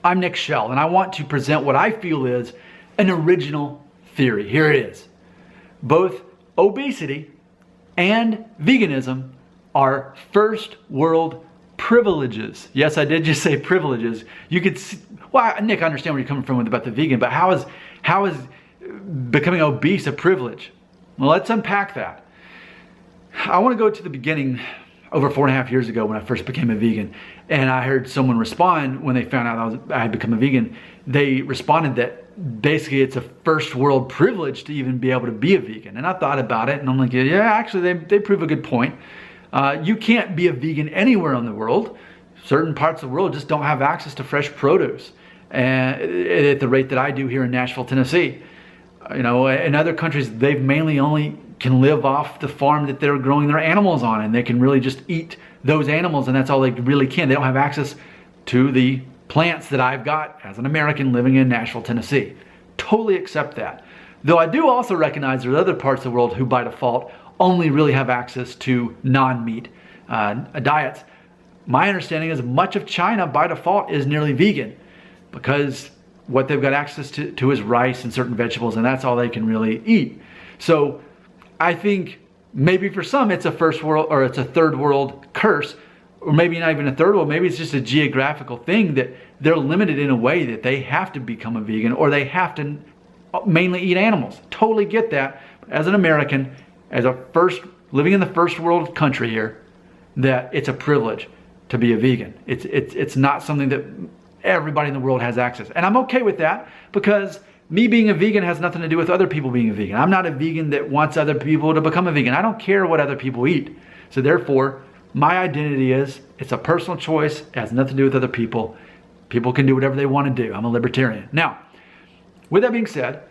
I'm Nick Shell, and I want to present what I feel is an original theory. Here it is. Both obesity and veganism are first world privileges. Yes, I did just say privileges. You could see, well, Nick, I understand where you're coming from about the vegan, but how is becoming obese a privilege? Well, let's unpack that. I want to go to the beginning over 4.5 years ago when I first became a vegan, and I heard someone respond when they found out I had become a vegan. They responded that basically it's a first world privilege to even be able to be a vegan. And I thought about it, and I'm like, yeah, actually they prove a good point. You can't be a vegan anywhere in the world. Certain parts of the world just don't have access to fresh produce, and at the rate that I do here in Nashville, Tennessee. You know, in other countries, they've mainly only can live off the farm that they're growing their animals on, and they can really just eat those animals, and that's all they really can. They don't have access to the plants that I've got as an American living in Nashville, Tennessee. Totally accept that. Though I do also recognize there are other parts of the world who by default only really have access to non-meat diets. My understanding is much of China by default is nearly vegan, because what they've got access to is rice and certain vegetables, and that's all they can really eat. So I think maybe for some it's a first world or it's a third world curse, or maybe not even a third world. Maybe it's just a geographical thing that they're limited in a way that they have to become a vegan, or they have to mainly eat animals. Totally get that. As an American, as a living in the first world country here, that it's a privilege to be a vegan. It's not something that everybody in the world has access. And I'm okay with that, because me being a vegan has nothing to do with other people being a vegan. I'm not a vegan that wants other people to become a vegan. I don't care what other people eat. So therefore, my identity is, it's a personal choice. It has nothing to do with other people. People can do whatever they want to do. I'm a libertarian. Now, with that being said,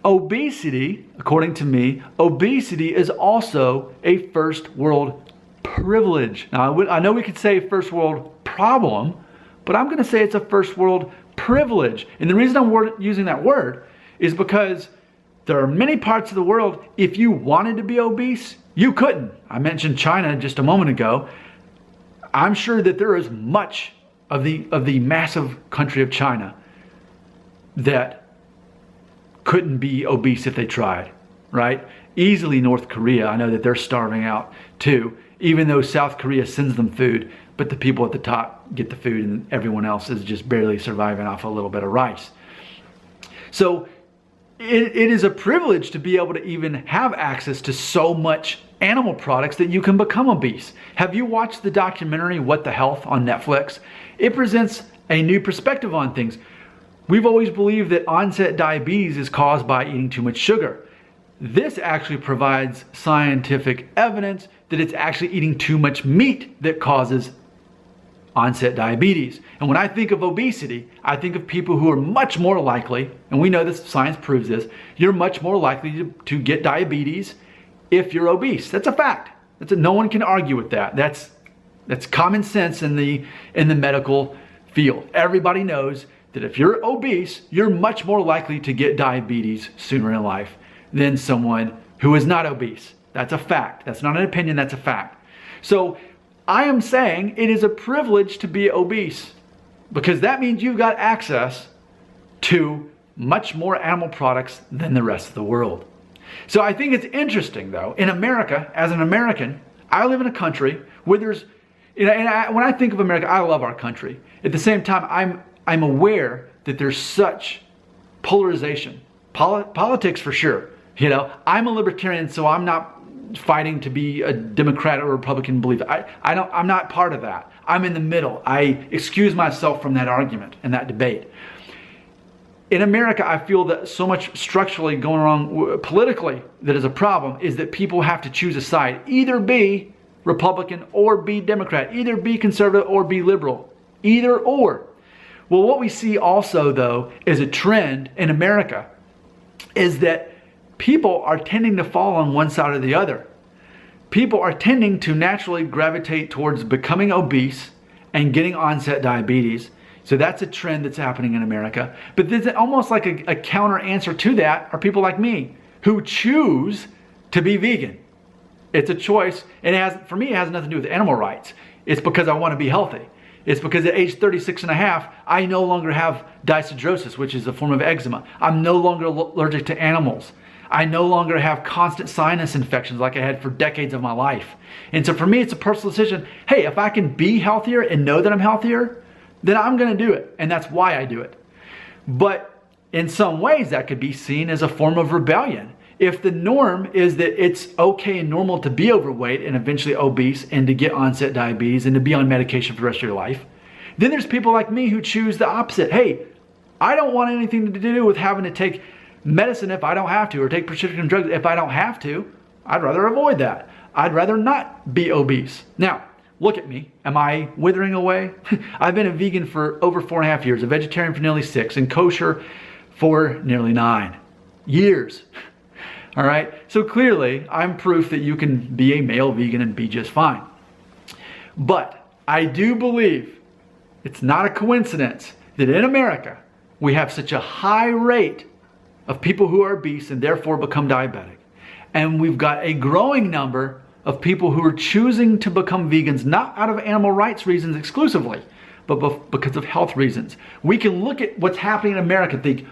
obesity, according to me, obesity is also a first world privilege. Now, I know we could say first world problem, but I'm going to say it's a first world privilege. And the reason I'm using that word is because there are many parts of the world, if you wanted to be obese, you couldn't. I mentioned China just a moment ago. I'm sure that there is much of the massive country of China that couldn't be obese if they tried, right? Easily North Korea, I know that they're starving out too, even though South Korea sends them food, but the people at the top get the food and everyone else is just barely surviving off a little bit of rice. So it is a privilege to be able to even have access to so much animal products that you can become obese. Have you watched the documentary What the Health on Netflix? It presents a new perspective on things. We've always believed that onset diabetes is caused by eating too much sugar. This actually provides scientific evidence that it's actually eating too much meat that causes onset diabetes. And when I think of obesity, I think of people who are much more likely, and we know this, science proves this, you're much more likely to get diabetes if you're obese. That's a fact. No one can argue with that. That's common sense in the medical field. Everybody knows that if you're obese, you're much more likely to get diabetes sooner in life than someone who is not obese. That's a fact. That's not an opinion, that's a fact. So I am saying it is a privilege to be obese, because that means you've got access to much more animal products than the rest of the world. So I think it's interesting though, in America, as an American, I live in a country where there's, when I think of America, I love our country. At the same time, I'm aware that there's such polarization. Politics for sure. I'm a libertarian, so I'm not fighting to be a Democrat or Republican believer. I'm not part of that. I'm in the middle. I excuse myself from that argument and that debate. In America, I feel that so much structurally going wrong politically that is a problem is that people have to choose a side. Either be Republican or be Democrat. Either be conservative or be liberal. Either or. Well, what we see also, though, is a trend in America is that people are tending to fall on one side or the other. People are tending to naturally gravitate towards becoming obese and getting onset diabetes. So that's a trend that's happening in America. But there's almost like a counter answer to that are people like me who choose to be vegan. It's a choice. And for me, it has nothing to do with animal rights. It's because I want to be healthy. It's because at age 36 and a half, I no longer have dyshidrosis, which is a form of eczema. I'm no longer allergic to animals. I no longer have constant sinus infections like I had for decades of my life. And so for me, it's a personal decision. Hey, if I can be healthier and know that I'm healthier, then I'm going to do it. And that's why I do it. But in some ways, that could be seen as a form of rebellion. If the norm is that it's okay and normal to be overweight and eventually obese and to get onset diabetes and to be on medication for the rest of your life, then there's people like me who choose the opposite. Hey, I don't want anything to do with having to take medicine if I don't have to, or take prescription drugs if I don't have to. I'd rather avoid that. I'd rather not be obese. Now, look at me. Am I withering away? I've been a vegan for over 4.5 years, a vegetarian for nearly 6, and kosher for nearly 9 years. All right, so clearly I'm proof that you can be a male vegan and be just fine. But I do believe it's not a coincidence that in America we have such a high rate of people who are obese and therefore become diabetic. And we've got a growing number of people who are choosing to become vegans, not out of animal rights reasons exclusively, but because of health reasons. We can look at what's happening in America and think,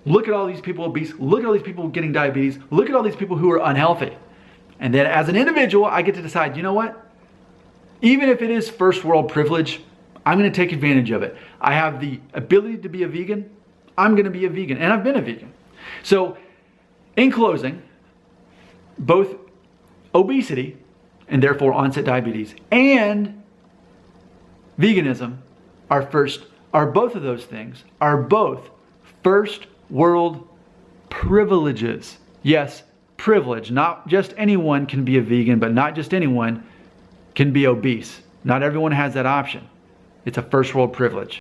look at all these people obese, look at all these people getting diabetes, look at all these people who are unhealthy. And then as an individual, I get to decide, you know what? Even if it is first world privilege, I'm going to take advantage of it. I have the ability to be a vegan. I'm going to be a vegan, and I've been a vegan. So in closing, both obesity and therefore onset diabetes and veganism are both of those things are both first world privileges. Yes, privilege. Not just anyone can be a vegan, but not just anyone can be obese. Not everyone has that option. It's a first world privilege.